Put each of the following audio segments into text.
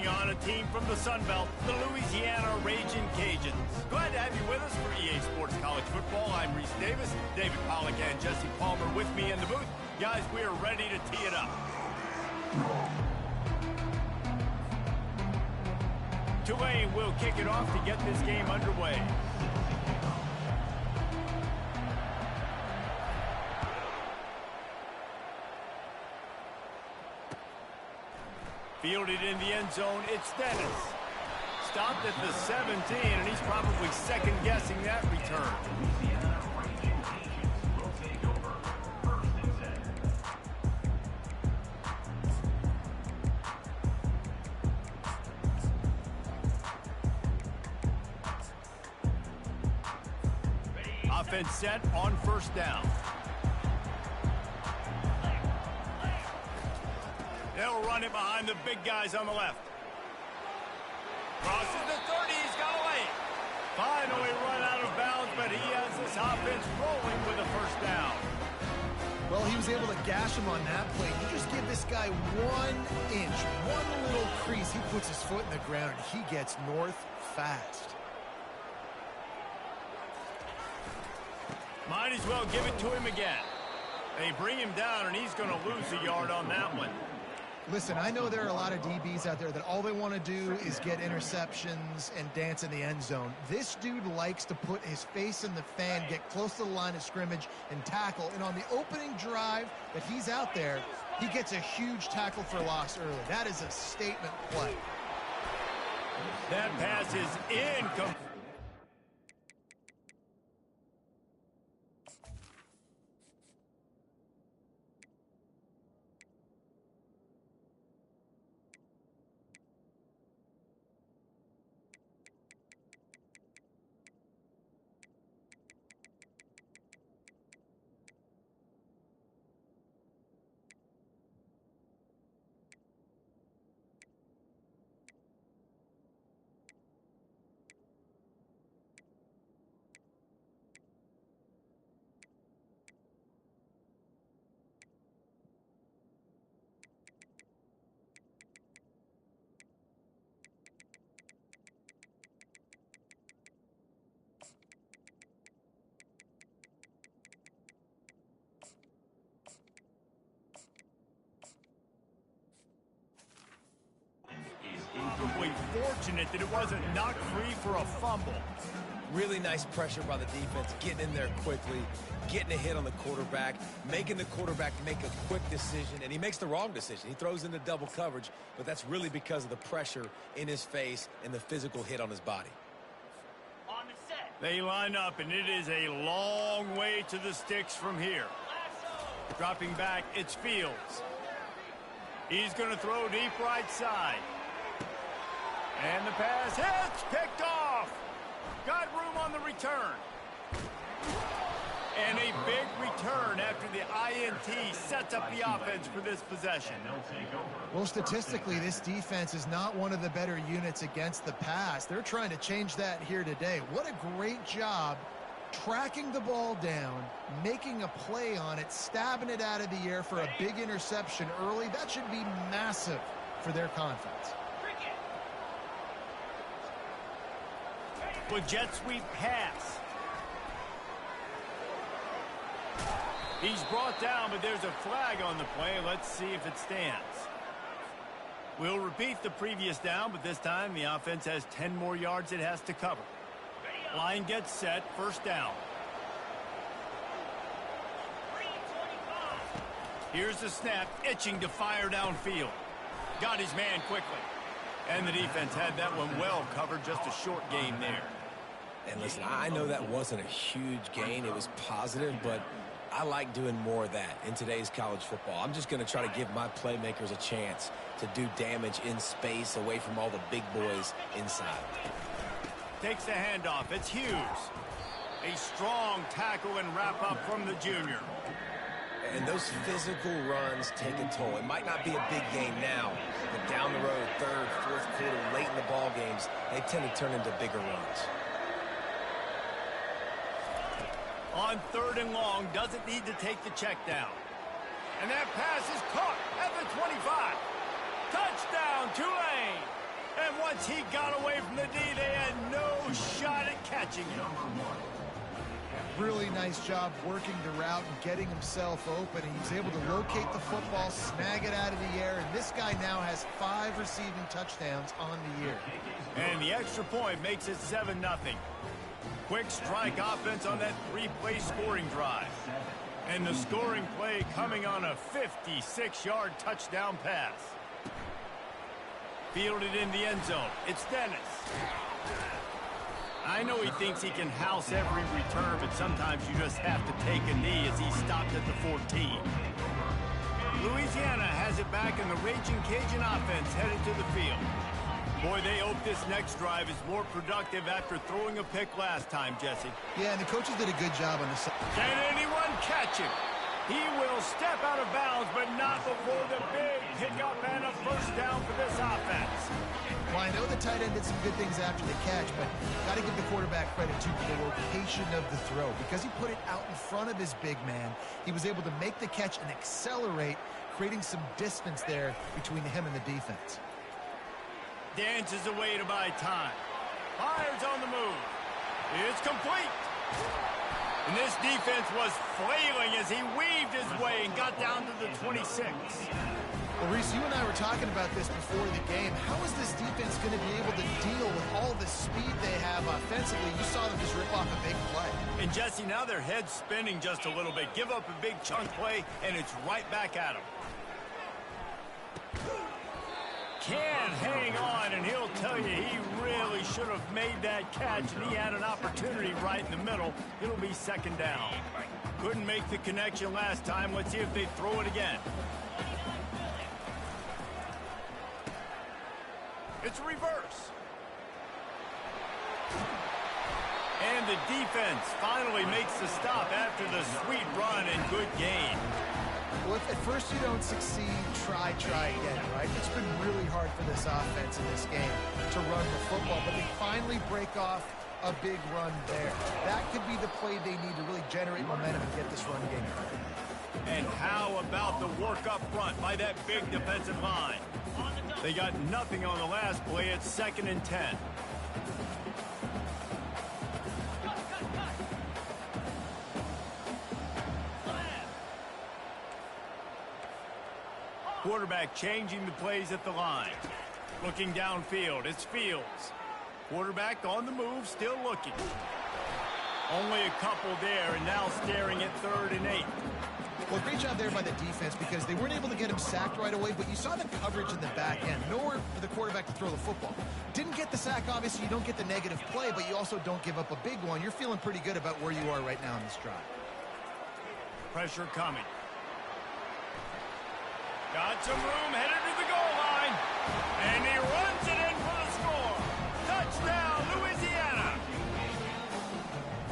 taking on a team from the Sun Belt, the Louisiana Ragin' Cajuns. Glad to have you with us for EA Sports College Football. I'm Reese Davis, David Pollack and Jesse Palmer with me in the booth. Guys, we are ready to tee it up. Tulane will kick it off to get this game underway. Fielded in the end zone, it's Dennis. Stopped at the 17, and he's probably second-guessing that return. Offense set on first down. They'll run it behind the big guys on the left. Crosses the 30, he's got away. Finally run out of bounds, but he has this offense rolling with a first down. Well, he was able to gash him on that play. You just give this guy 1 inch, one little crease. He puts his foot in the ground, and he gets north fast. Might as well give it to him again. They bring him down, and he's going to lose a yard on that one. Listen, I know there are a lot of DBs out there that all they want to do is get interceptions and dance in the end zone. This dude likes to put his face in the fan, get close to the line of scrimmage, and tackle. And on the opening drive that he's out there, he gets a huge tackle for loss early. That is a statement play. That pass is incomplete. Fortunate that it wasn't knocked free for a fumble. Really nice pressure by the defense, getting in there quickly, getting a hit on the quarterback, making the quarterback make a quick decision, and he makes the wrong decision. He throws into double coverage, but that's really because of the pressure in his face and the physical hit on his body. On the set. They line up, and it is a long way to the sticks from here. Dropping back, it's Fields. He's going to throw deep right side. And the pass hits, picked off. Got room on the return. And a big return after the INT sets up the offense for this possession. Well, statistically, this defense is not one of the better units against the pass. They're trying to change that here today. What a great job tracking the ball down, making a play on it, stabbing it out of the air for a big interception early. That should be massive for their confidence. With jet sweep pass. He's brought down, but there's a flag on the play. Let's see if it stands. We'll repeat the previous down, but this time the offense has 10 more yards it has to cover. Line gets set, first down. Here's the snap, itching to fire downfield. Got his man quickly. And the defense had that one well covered, just a short gain there. And listen, I know that wasn't a huge gain. It was positive, but I like doing more of that in today's college football. I'm just going to try to give my playmakers a chance to do damage in space away from all the big boys inside. Takes the handoff. It's Hughes. A strong tackle and wrap-up from the junior. And those physical runs take a toll. It might not be a big game now, but down the road, third, fourth quarter, late in the ball games, they tend to turn into bigger runs. On third and long, doesn't need to take the check down. And that pass is caught at the 25. Touchdown, Tulane. once he got away from the D, they had no shot at catching him. Really nice job working the route and getting himself open. He was able to locate the football, snag it out of the air, and this guy now has 5 receiving touchdowns on the year. And the extra point makes it 7-0. Quick strike offense on that 3-play scoring drive. And the scoring play coming on a 56-yard touchdown pass. Fielded in the end zone. It's Dennis. I know he thinks he can house every return, but sometimes you just have to take a knee as he stopped at the 14. Louisiana has it back, and the Raging Cajun offense headed to the field. Boy, they hope this next drive is more productive after throwing a pick last time, Jesse. Yeah, and the coaches did a good job on this. Can anyone catch him? He will step out of bounds, but not before the big pickup and a first down for this offense. Well, I know the tight end did some good things after the catch, but got to give the quarterback credit, too, for the location of the throw. Because he put it out in front of his big man, he was able to make the catch and accelerate, creating some distance there between him and the defense. Dances away to buy time. Fires on the move. It's complete. And this defense was flailing as he weaved his way and got down to the 26. Well, Reese, you and I were talking about this before the game. How is this defense going to be able to deal with all the speed they have offensively? You saw them just rip off a big play. And, Jesse, now their head's spinning just a little bit. Give up a big chunk play, and it's right back at them. Can hang on, and he'll tell you he really should have made that catch, and he had an opportunity right in the middle. It'll be second down. Couldn't make the connection last time. Let's see if they throw it again. It's a reverse. And the defense finally makes the stop after the sweet run and good gain. Well, if at first you don't succeed, try again, right? It's been really hard for this offense in this game to run the football, but they finally break off a big run there. That could be the play they need to really generate momentum and get this run game going. And how about the work up front by that big defensive line? They got nothing on the last play. It's 2nd and 10. Quarterback changing the plays at the line. Looking downfield, it's Fields. Quarterback on the move, still looking. Only a couple there, and now staring at 3rd and 8. Well, great job there by the defense because they weren't able to get him sacked right away, but you saw the coverage in the back end. Nowhere for the quarterback to throw the football. Didn't get the sack, obviously. You don't get the negative play, but you also don't give up a big one. You're feeling pretty good about where you are right now in this drive. Pressure coming. Got some room, headed to the goal line. And he runs it in for the score. Touchdown, Louisiana.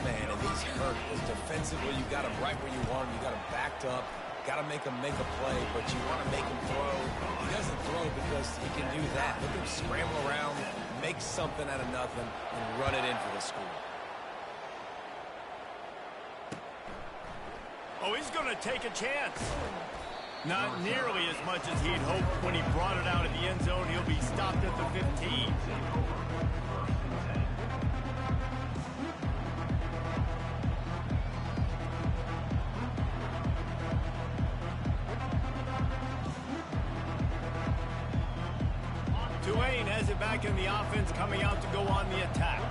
Man, and he's hurt. Because defensively, you got him right where you want him. You got him backed up. Got to make him make a play, but you want to make him throw. He doesn't throw because he can do that. Look at him scramble around, make something out of nothing, and run it in for the score. Oh, he's going to take a chance. Not nearly as much as he'd hoped when he brought it out of the end zone. He'll be stopped at the 15. Tulane has it back in the offense, coming out to go on the attack.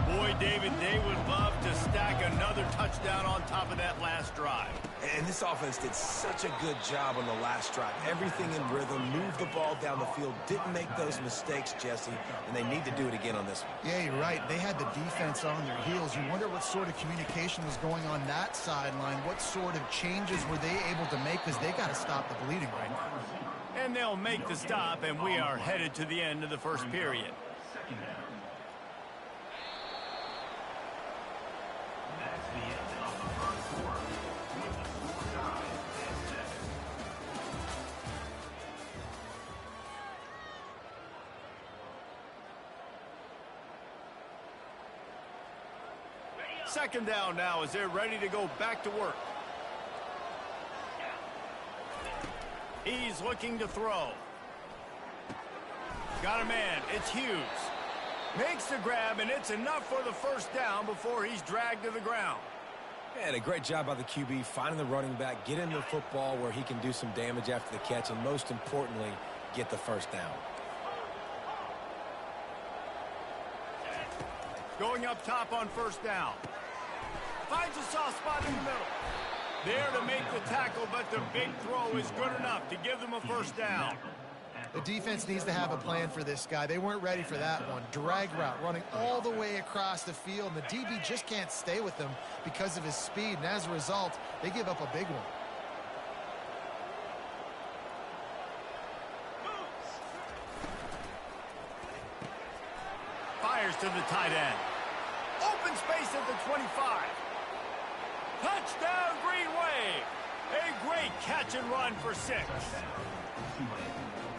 Boy, David, they would love to stack another touchdown on top of that last drive. And this offense did such a good job on the last drive. Everything in rhythm, moved the ball down the field, didn't make those mistakes, Jesse, and they need to do it again on this one. Yeah, you're right. They had the defense on their heels. You wonder what sort of communication was going on that sideline. What sort of changes were they able to make because they got to stop the bleeding right now. And they'll make the stop, and we are headed to the end of the first period. Second down now as they're ready to go back to work. He's looking to throw. Got a man. It's Hughes. Makes the grab, and it's enough for the first down before he's dragged to the ground. And a great job by the QB, finding the running back, get him the football where he can do some damage after the catch, and most importantly, get the first down. Going up top on first down. Finds a soft spot in the middle. There to make the tackle, but the big throw is good enough to give them a first down. The defense needs to have a plan for this guy. They weren't ready for that one. Drag route running all the way across the field, and the DB just can't stay with him because of his speed, and as a result, they give up a big one. Fires to the tight end. Open space at the 25. Touchdown, Green Wave. A great catch and run for 6.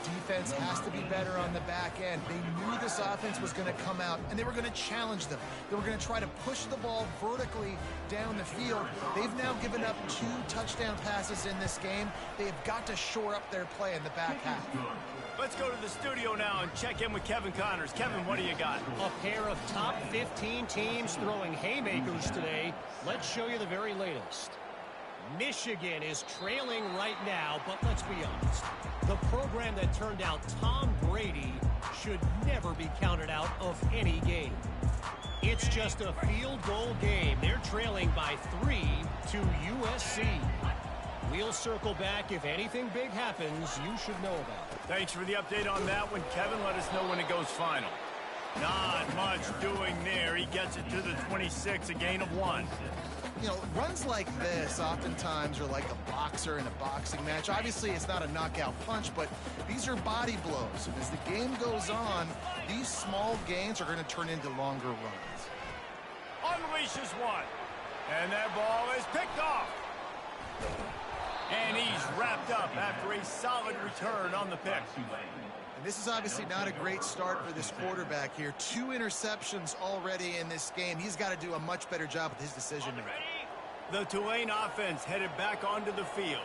Defense has to be better on the back end. They knew this offense was going to come out, and they were going to challenge them. They were going to try to push the ball vertically down the field. They've now given up 2 touchdown passes in this game. They have got to shore up their play in the back half. Let's go to the studio now and check in with Kevin Connors. Kevin, what do you got? A pair of top 15 teams throwing haymakers today. Let's show you the very latest. Michigan is trailing right now, but let's be honest. The program that turned out Tom Brady should never be counted out of any game. It's just a field goal game. They're trailing by 3 to USC. We'll circle back. If anything big happens, you should know about it. Thanks for the update on that one, Kevin. Let us know when it goes final. Not much doing there. He gets it to the 26, a gain of 1. You know, runs like this oftentimes are like a boxer in a boxing match. Obviously, it's not a knockout punch, but these are body blows. And as the game goes on, these small gains are going to turn into longer runs. Unleashes one. And that ball is picked off. And he's wrapped up after a solid return on the pick. And this is obviously not a great start for this quarterback here. 2 interceptions already in this game. He's got to do a much better job with his decision-making. The Tulane offense headed back onto the field.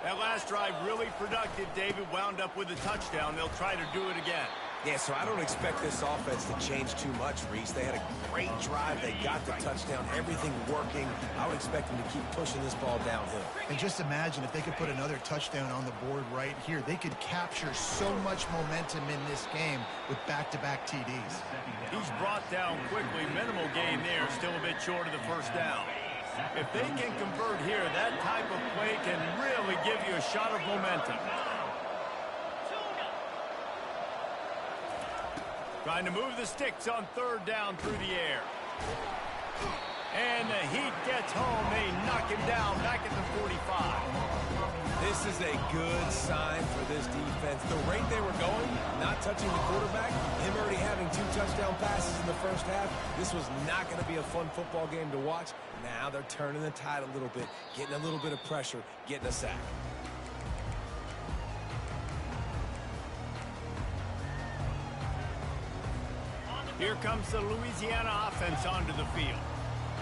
That last drive really productive. David wound up with a touchdown. They'll try to do it again. Yeah, so I don't expect this offense to change too much, Reese. They had a great drive. They got the touchdown. Everything working. I would expect them to keep pushing this ball downhill. And just imagine if they could put another touchdown on the board right here. They could capture so much momentum in this game with back-to-back TDs. He's brought down quickly. Minimal gain there. Still a bit short of the first down. If they can convert here, that type of play can really give you a shot of momentum. Trying to move the sticks on third down through the air. And the Heat gets home. They knock him down back at the 45. This is a good sign for this defense. The rate they were going, not touching the quarterback, him already having 2 touchdown passes in the first half, this was not going to be a fun football game to watch. Now they're turning the tide a little bit, getting a little bit of pressure, getting a sack. Here comes the Louisiana offense onto the field.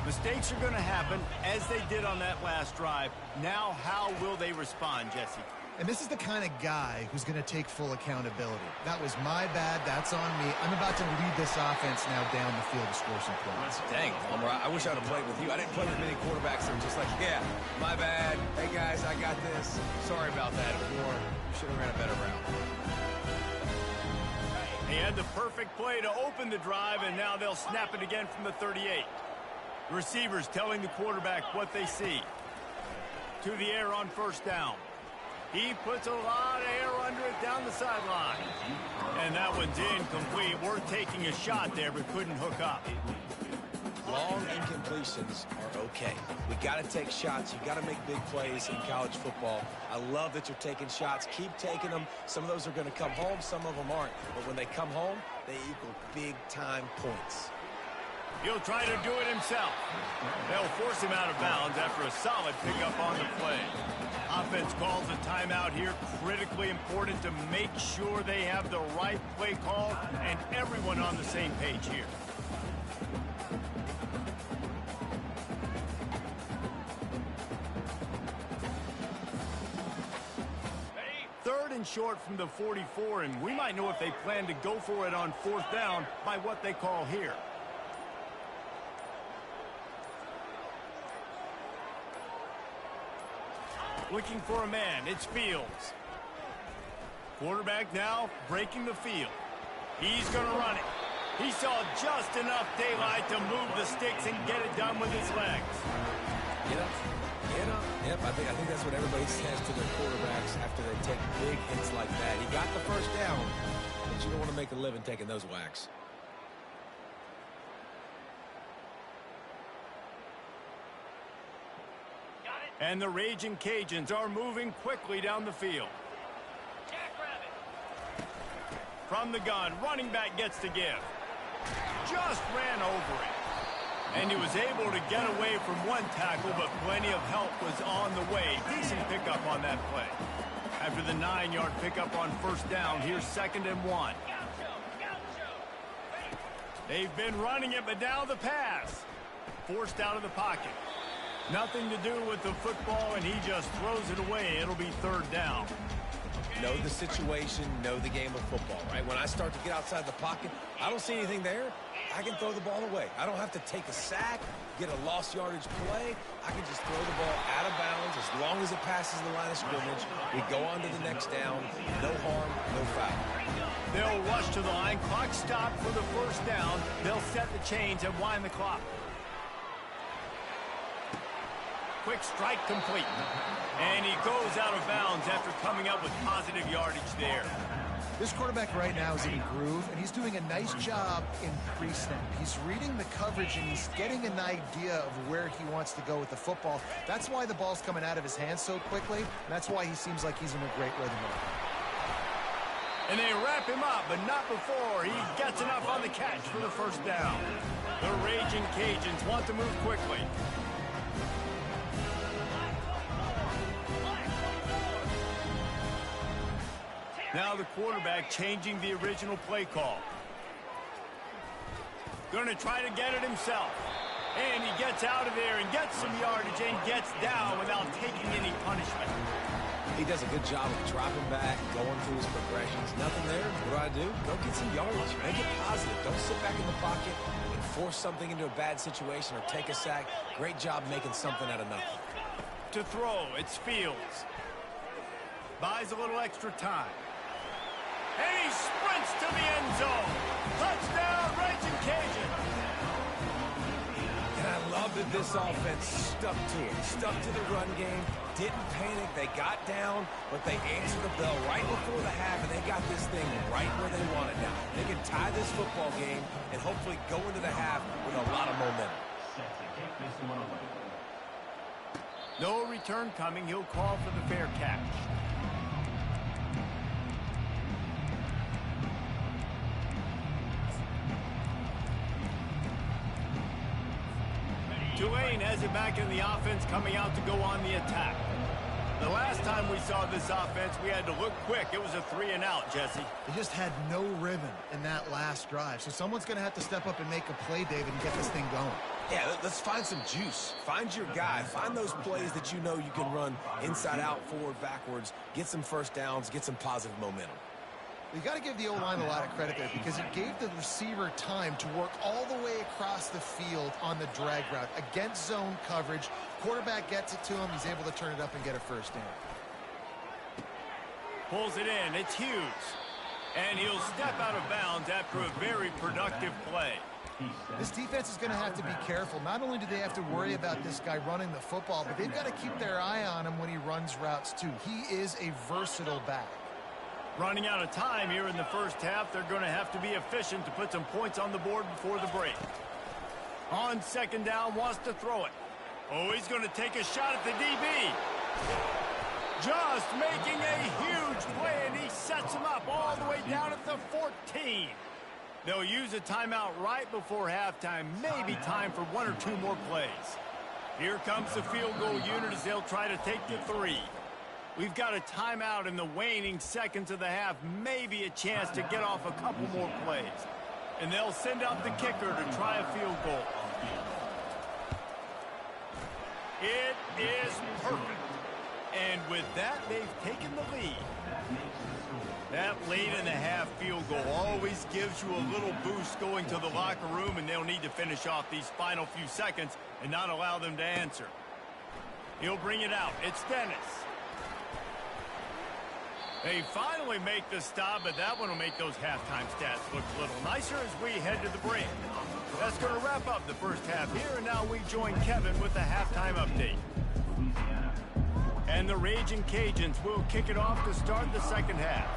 Mistakes are going to happen, as they did on that last drive. Now, how will they respond, Jesse? And this is the kind of guy who's going to take full accountability. That was my bad. That's on me. I'm about to lead this offense now down the field to score some points. Dang, Homer, I wish I'd have played with you. I didn't play with many quarterbacks that were just like, yeah, my bad. Hey, guys, I got this. Sorry about that. Or you should have ran a better route. He had the perfect play to open the drive, and now they'll snap it again from the 38. The receivers telling the quarterback what they see. To the air on first down. He puts a lot of air under it down the sideline. And that one's incomplete. Worth taking a shot there, but couldn't hook up. Long incompletions are okay. We got to take shots. You got to make big plays in college football. I love that you're taking shots. Keep taking them. Some of those are going to come home. Some of them aren't. But when they come home, they equal big-time points. He'll try to do it himself. They'll force him out of bounds after a solid pickup on the play. Offense calls a timeout here. Critically important to make sure they have the right play call and everyone on the same page here. 1 short from the 44, and we might know if they plan to go for it on 4th down by what they call here. Looking for a man, it's Fields. Quarterback now breaking the field. He's going to run it. He saw just enough daylight to move the sticks and get it done with his legs. Get up. Get up. Yep, I think that's what everybody says to their quarterbacks after they take big hits like that. He got the first down, but you don't want to make a living taking those whacks. And the Raging Cajuns are moving quickly down the field. From the gun, running back gets to give. Just ran over it. And he was able to get away from one tackle, but plenty of help was on the way. Decent pickup on that play. After the 9-yard pickup on 1st down, here's 2nd and 1. They've been running it, but now the pass. Forced out of the pocket. Nothing to do with the football, and he just throws it away. It'll be 3rd down. Know the situation, know the game of football, right? When I start to get outside the pocket, I don't see anything there. I can throw the ball away. I don't have to take a sack, get a lost yardage play. I can just throw the ball out of bounds as long as it passes the line of scrimmage. We go on to the next down. No harm, no foul. They'll rush to the line. Clock stopped for the 1st down. They'll set the chains and wind the clock. Quick strike complete. And he goes out of bounds after coming up with positive yardage there. This quarterback right now is in a groove, and he's doing a nice job in pre-snap. He's reading the coverage, and he's getting an idea of where he wants to go with the football. That's why the ball's coming out of his hands so quickly, and that's why he seems like he's in a great rhythm right now. And they wrap him up, but not before he gets enough on the catch for the 1st down. The Raging Cajuns want to move quickly. Now the quarterback changing the original play call. Going to try to get it himself. And he gets out of there and gets some yardage and gets down without taking any punishment. He does a good job of dropping back, going through his progressions. Nothing there. What do? Go get some yardage. Make it positive. Don't sit back in the pocket and force something into a bad situation or take a sack. Great job making something out of nothing. To throw, it's Fields. Buys a little extra time. And he sprints to the end zone. Touchdown, Raging Cajun. And I love that this offense stuck to it. Stuck to the run game. Didn't panic. They got down, but they answered the bell right before the half, and they got this thing right where they want it now. They can tie this football game and hopefully go into the half with a lot of momentum. No return coming. He'll call for the fair catch. Tulane has it back in the offense, coming out to go on the attack. The last time we saw this offense, we had to look quick. It was a 3-and-out, Jesse. They just had no rhythm in that last drive. So someone's going to have to step up and make a play, David, and get this thing going. Yeah, let's find some juice. Find your guy. Find those plays that you know you can run inside out, forward, backwards. Get some 1st downs. Get some positive momentum. You got to give the O-line a lot of credit there because it gave the receiver time to work all the way across the field on the drag route against zone coverage. Quarterback gets it to him. He's able to turn it up and get a 1st down. Pulls it in. It's Hughes. And he'll step out of bounds after a very productive play. This defense is going to have to be careful. Not only do they have to worry about this guy running the football, but they've got to keep their eye on him when he runs routes too. He is a versatile back. Running out of time here in the 1st half. They're going to have to be efficient to put some points on the board before the break. On 2nd down, wants to throw it. Oh, he's going to take a shot at the DB. Just making a huge play, and he sets him up all the way down at the 14. They'll use a timeout right before halftime. Maybe time for 1 or 2 more plays. Here comes the field goal unit as they'll try to take the 3. We've got a timeout in the waning seconds of the half. Maybe a chance to get off a couple more plays. And they'll send out the kicker to try a field goal. It is perfect. And with that, they've taken the lead. That late-in-the-half field goal always gives you a little boost going to the locker room, and they'll need to finish off these final few seconds and not allow them to answer. He'll bring it out. It's Dennis. They finally make the stop, but that one will make those halftime stats look a little nicer as we head to the break. That's going to wrap up the first half here, and now we join Kevin with the halftime update. And the Raging Cajuns will kick it off to start the second half.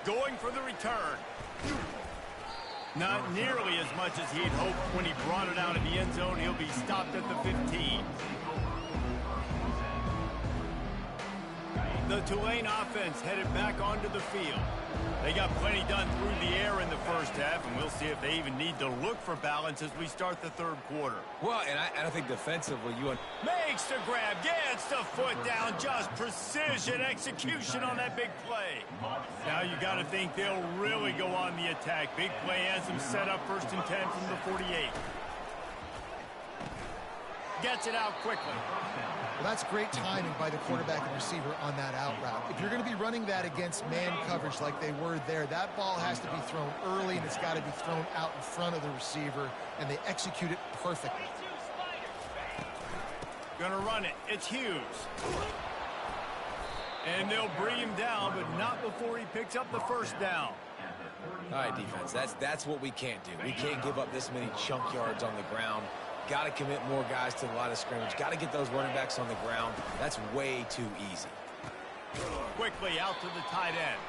Going for the return. Not nearly as much as he'd hoped when he brought it out of the end zone. He'll be stopped at the 15. The Tulane offense headed back onto the field. They got plenty done through the air in the first half, and we'll see if they even need to look for balance as we start the third quarter. Well, and I think defensively, makes the grab, gets the foot down, just precision execution on that big play. Now you got to think they'll really go on the attack. Big play has them set up 1st and 10 from the 48. Gets it out quickly. Well, that's great timing by the quarterback and receiver on that out route. If you're going to be running that against man coverage like they were there, that ball has to be thrown early, and it's got to be thrown out in front of the receiver, and they execute it perfectly. Gonna run it. It's Hughes. And they'll bring him down, but not before he picks up the first down. All right, defense, that's what we can't do. We can't give up this many chunk yards on the ground. Got to commit more guys to the line of scrimmage. Got to get those running backs on the ground. That's way too easy. Quickly out to the tight end.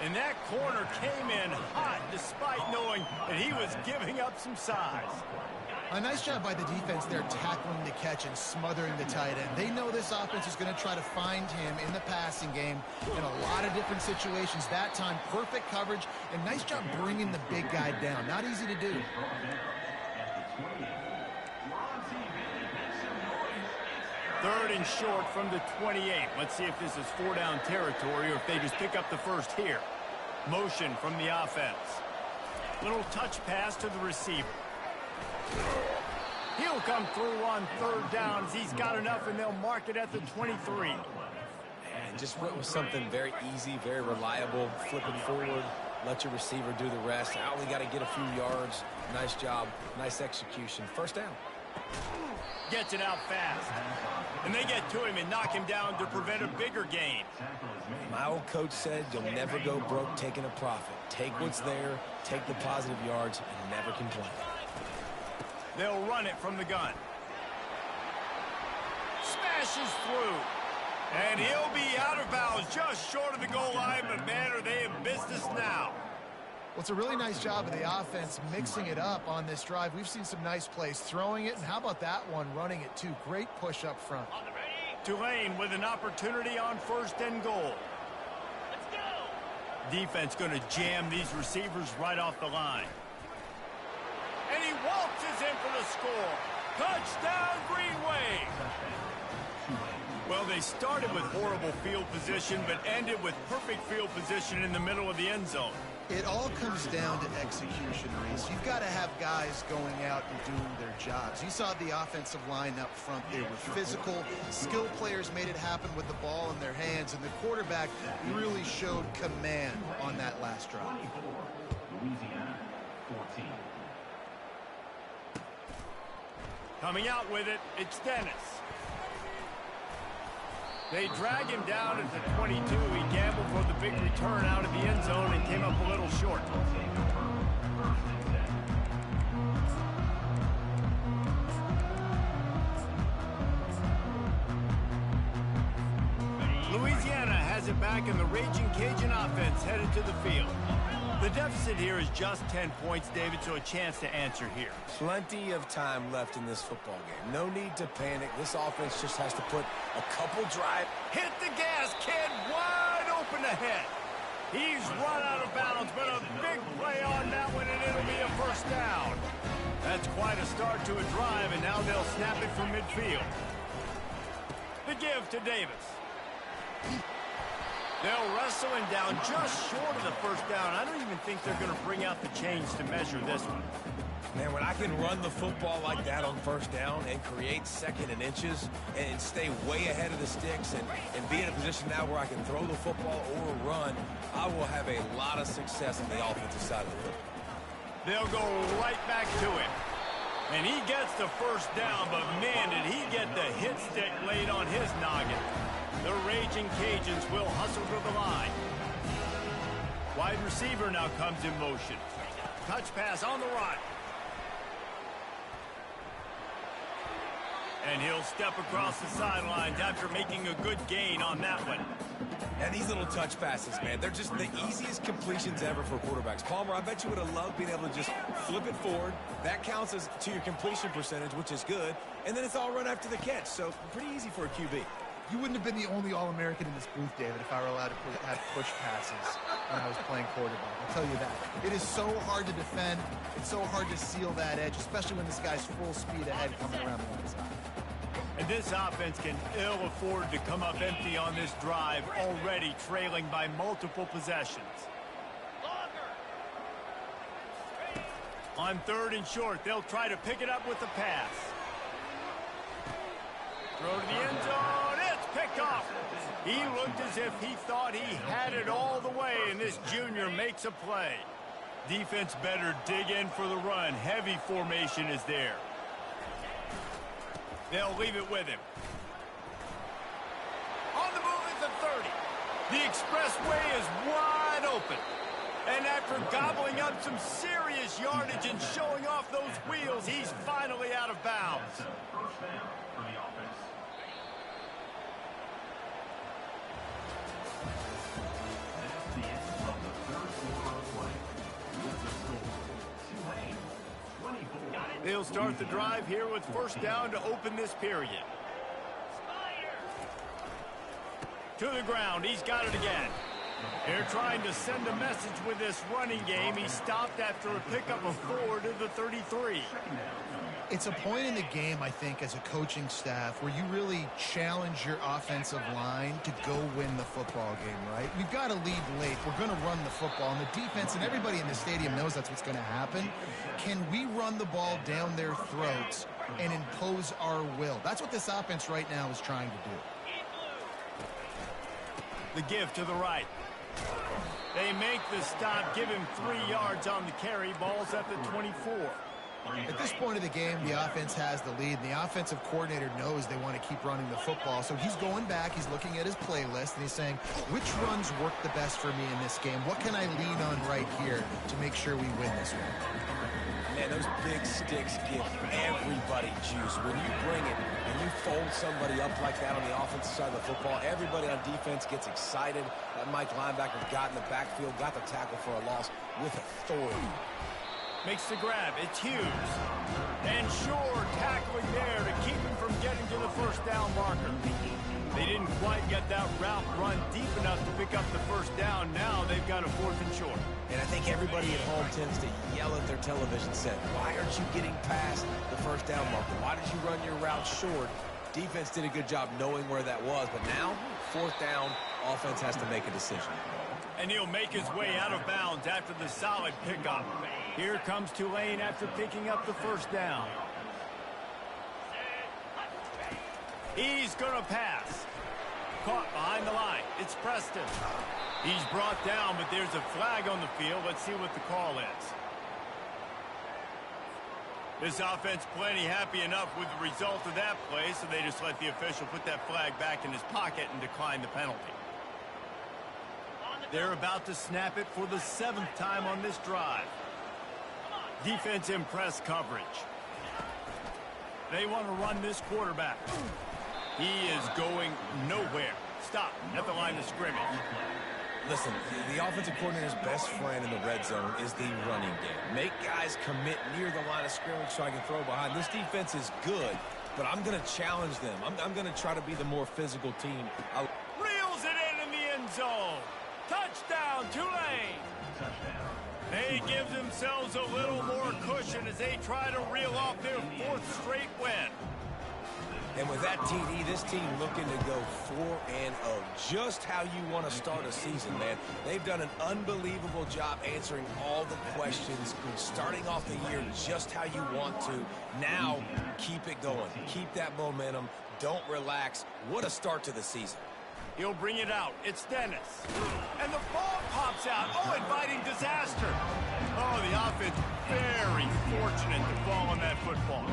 And that corner came in hot despite knowing that he was giving up some size. A nice job by the defense there tackling the catch and smothering the tight end. They know this offense is going to try to find him in the passing game in a lot of different situations. That time, perfect coverage, and nice job bringing the big guy down. Not easy to do. Third and short from the 28. Let's see if this is 4-down territory or if they just pick up the first here. Motion from the offense. Little touch pass to the receiver. He'll come through on 3rd downs. He's got enough, and they'll mark it at the 23. And just went with something very easy, very reliable. Flip it forward. Let your receiver do the rest. I only got to get a few yards. Nice job. Nice execution. First down. Gets it out fast. And they get to him and knock him down to prevent a bigger gain. My old coach said you'll never go broke taking a profit. Take what's there, take the positive yards, and never complain. They'll run it from the gun. Smashes through. And he'll be out of bounds just short of the goal line, but man, are they in business now. Well, it's a really nice job of the offense mixing it up on this drive. We've seen some nice plays throwing it, and how about that one running it too? Great push up front. Tulane with an opportunity on 1st and goal. Let's go. Defense going to jam these receivers right off the line. And he waltzes in for the score. Touchdown, Green Wave. Well, they started with horrible field position, but ended with perfect field position in the middle of the end zone. It all comes down to execution, Reese. You've got to have guys going out and doing their jobs. You saw the offensive line up front. They were physical. Skilled players made it happen with the ball in their hands, and the quarterback really showed command on that last drive. Coming out with it, it's Dennis. They drag him down at the 22. He gambled for the big return out of the end zone and came up a little short. Louisiana has it back, and the Raging Cajun offense headed to the field. The deficit here is just 10 points, David, so a chance to answer here. Plenty of time left in this football game. No need to panic. This offense just has to put a couple drive. Hit the gas, kid. Wide open ahead. He's run out of bounds, but a big play on that one, and it'll be a first down. That's quite a start to a drive, and now they'll snap it from midfield. The give to Davis. They'll wrestle him down just short of the first down. I don't even think they're going to bring out the chains to measure this one. Man, when I can run the football like that on first down and create second and inches and stay way ahead of the sticks and be in a position now where I can throw the football or run, I will have a lot of success on the offensive side of the football. They'll go right back to him. And he gets the first down, but man, did he get the hit stick laid on his noggin. The Raging Cajuns will hustle to the line. Wide receiver now comes in motion. Touch pass on the run. And he'll step across the sidelines after making a good gain on that one. And these little touch passes, man, they're just the easiest completions ever for quarterbacks. Palmer, I bet you would have loved being able to just flip it forward. That counts as to your completion percentage, which is good. And then it's all run after the catch, so pretty easy for a QB. You wouldn't have been the only All-American in this booth, David, if I were allowed to have push passes when I was playing quarterback. I'll tell you that. It is so hard to defend. It's so hard to seal that edge, especially when this guy's full speed ahead coming around the outside. And this offense can ill afford to come up empty on this drive, already trailing by multiple possessions. On 3rd and short, they'll try to pick it up with the pass. Throw to the end zone. It's picked off. He looked as if he thought he had it all the way, and this junior makes a play. Defense better dig in for the run. Heavy formation is there. They'll leave it with him. On the move at the 30. The expressway is wide open. And after gobbling up some serious yardage and showing off those wheels, he's finally out of bounds. They'll start the drive here with first down to open this period. To the ground. He's got it again. They're trying to send a message with this running game. He stopped after a pickup of 4 to the 33. It's a point in the game, I think, as a coaching staff where you really challenge your offensive line to go win the football game, right? We've got to lead late. We're going to run the football. And the defense and everybody in the stadium knows that's what's going to happen. Can we run the ball down their throats and impose our will? That's what this offense right now is trying to do. The give to the right. They make the stop, give him 3 yards on the carry. Ball's at the 24. At this point of the game, the offense has the lead, and the offensive coordinator knows they want to keep running the football. So he's going back, he's looking at his playlist, and he's saying, which runs work the best for me in this game? What can I lean on right here to make sure we win this one? Man, those big sticks give everybody juice. When you bring it and you fold somebody up like that on the offensive side of the football, everybody on defense gets excited. That Mike linebacker got in the backfield, got the tackle for a loss with authority. Makes the grab. It's Hughes. And Shore tackling there to keep him from getting to the first down marker. They didn't quite get that route run deep enough to pick up the first down. Now they've got a 4th and short. And I think everybody at home tends to yell at their television set, why aren't you getting past the first down marker? Why did you run your route short? Defense did a good job knowing where that was, but now, 4th down, offense has to make a decision. And he'll make his way out of bounds after the solid pickup. Here comes Tulane after picking up the first down. He's going to pass. Caught behind the line. It's Preston. He's brought down, but there's a flag on the field. Let's see what the call is. This offense plenty happy enough with the result of that play, so they just let the official put that flag back in his pocket and decline the penalty. They're about to snap it for the 7th time on this drive. Defense in press coverage. They want to run this quarterback. He is going nowhere. Stop at the line of scrimmage. Listen, the offensive coordinator's best friend in the red zone is the running game. Make guys commit near the line of scrimmage so I can throw behind. This defense is good, but I'm going to challenge them. I'm going to try to be the more physical team. Reels it in the end zone. Touchdown, Tulane. They give themselves a little more cushion as they try to reel off their 4th straight win. And with that TD, this team looking to go 4-0. Just how you want to start a season, man. They've done an unbelievable job answering all the questions, starting off the year just how you want to. Now, keep it going. Keep that momentum. Don't relax. What a start to the season. He'll bring it out. It's Dennis. And the ball pops out. Oh, inviting disaster. Oh, the offense very fortunate to fall on that football.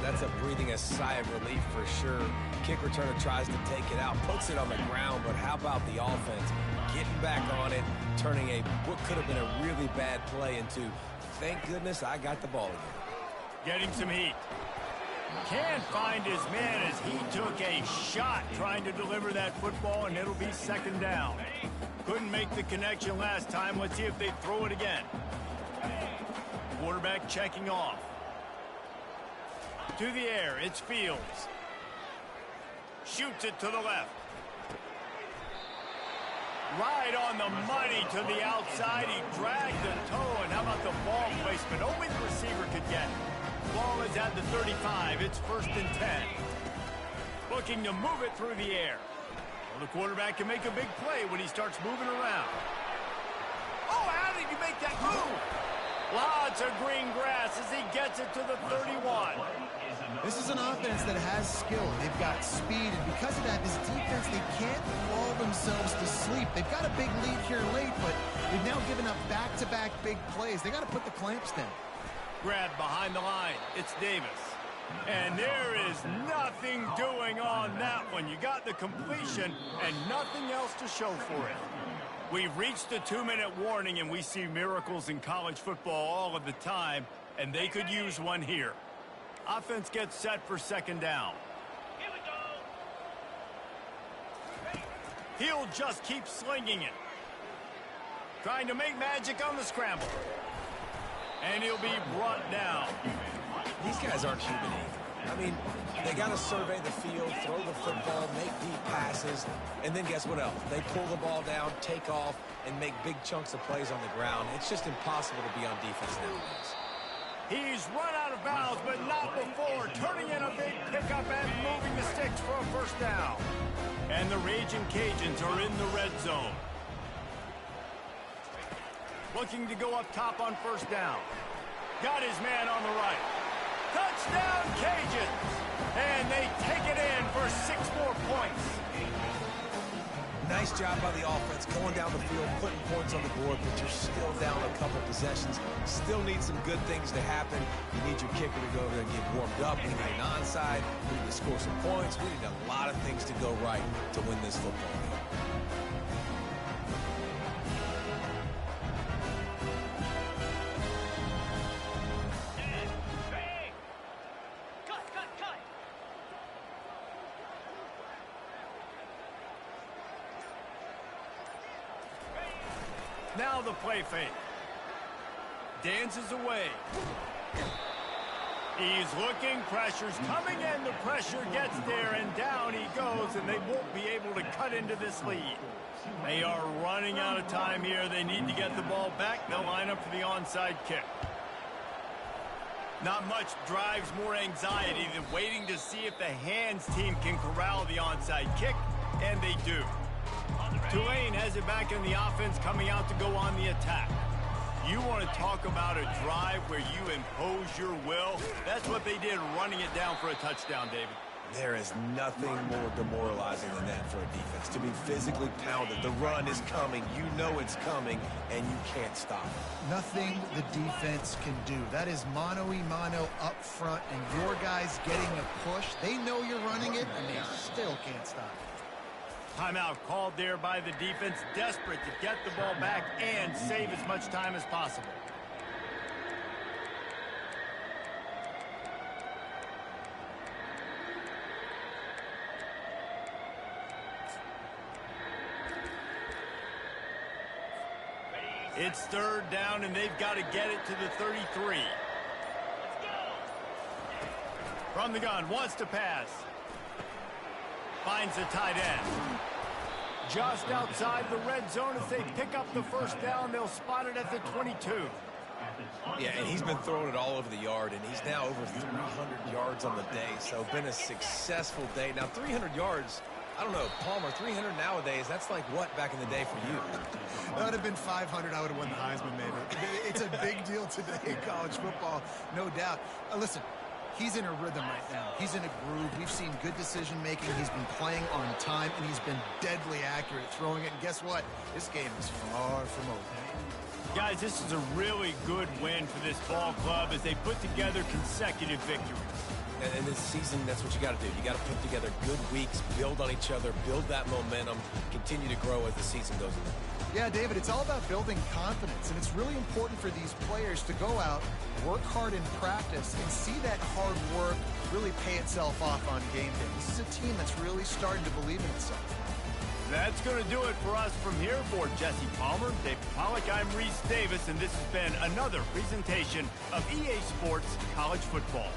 That's a breathing a sigh of relief for sure. Kick returner tries to take it out, puts it on the ground, but how about the offense getting back on it, turning what could have been a really bad play into, thank goodness I got the ball again. Getting some heat. Can't find his man as he took a shot trying to deliver that football, and it'll be second down. Couldn't make the connection last time. Let's see if they throw it again. Quarterback checking off. To the air, it's Fields. Shoots it to the left. Right on the money to the outside. He dragged the toe, and how about the ball placement? Only the receiver could get it. Ball is at the 35. It's 1st and 10. Looking to move it through the air. Well, the quarterback can make a big play when he starts moving around. Oh, how did he make that move? Lots of green grass as he gets it to the 31. This is an offense that has skill. They've got speed, and because of that, this defense, they can't lull themselves to sleep. They've got a big lead here late, but they've now given up back-to-back big plays. They got to put the clamps down. Grab behind the line. It's Davis. And there is nothing doing on that one. You got the completion and nothing else to show for it. We've reached the 2-minute warning, and we see miracles in college football all of the time, and they could use one here. Offense gets set for second down. Here we go. He'll just keep slinging it. Trying to make magic on the scramble. And he'll be brought down. These guys aren't human either. I mean, they got to survey the field, throw the football, make deep passes, and then guess what else? They pull the ball down, take off, and make big chunks of plays on the ground. It's just impossible to be on defense nowadays. He's run out of bounds, but not before. Turning in a big pickup and moving the sticks for a first down. And the Raging Cajuns are in the red zone. Looking to go up top on first down. Got his man on the right. Touchdown, Cajuns! And they take it in for 6 more points. Nice job by the offense going down the field, putting points on the board, but you're still down a couple possessions. Still need some good things to happen. You need your kicker to go over there and get warmed up. We need an onside. We need to score some points. We need a lot of things to go right to win this football game. Now the play fake. Dances away. He's looking, pressure's coming in, the pressure gets there, and down he goes, and they won't be able to cut into this lead. They are running out of time here. They need to get the ball back. They'll line up for the onside kick. Not much drives more anxiety than waiting to see if the hands team can corral the onside kick, and they do. Tulane has it back in the offense, coming out to go on the attack. You want to talk about a drive where you impose your will? That's what they did, running it down for a touchdown, David. There is nothing more demoralizing than that for a defense. To be physically pounded, the run is coming, you know it's coming, and you can't stop it. Nothing the defense can do. That is mano-a-mano up front, and your guys getting a push. They know you're running it, and they still can't stop it. Timeout called there by the defense, desperate to get the ball back and save as much time as possible. It's third down, and they've got to get it to the 33. From the gun, wants to pass. Finds the tight end. Just outside the red zone as they pick up the first down. They'll spot it at the 22. Yeah, and he's been throwing it all over the yard, and he's now over 300 yards on the day, so been a successful day. Now, 300 yards, I don't know, Palmer, 300 nowadays, that's like what back in the day for you? That would have been 500. I would have won the Heisman, maybe. It's a big deal today in college football, no doubt. Listen, he's in a rhythm right now. He's in a groove. We've seen good decision-making. He's been playing on time, and he's been deadly accurate throwing it. And guess what? This game is far from over. Guys, this is a really good win for this ball club as they put together consecutive victories. And this season, that's what you got to do. You got to put together good weeks, build on each other, build that momentum, continue to grow as the season goes along. Yeah, David, it's all about building confidence, and it's really important for these players to go out, work hard in practice, and see that hard work really pay itself off on game day. This is a team that's really starting to believe in itself. That's going to do it for us from here. For Jesse Palmer, David Pollack, I'm Reese Davis, and this has been another presentation of EA Sports College Football.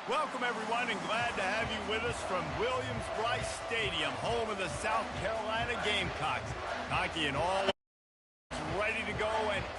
Welcome, everyone, and glad to have you with us from Williams-Brice Stadium, home of the South Carolina Gamecocks. Hockey and all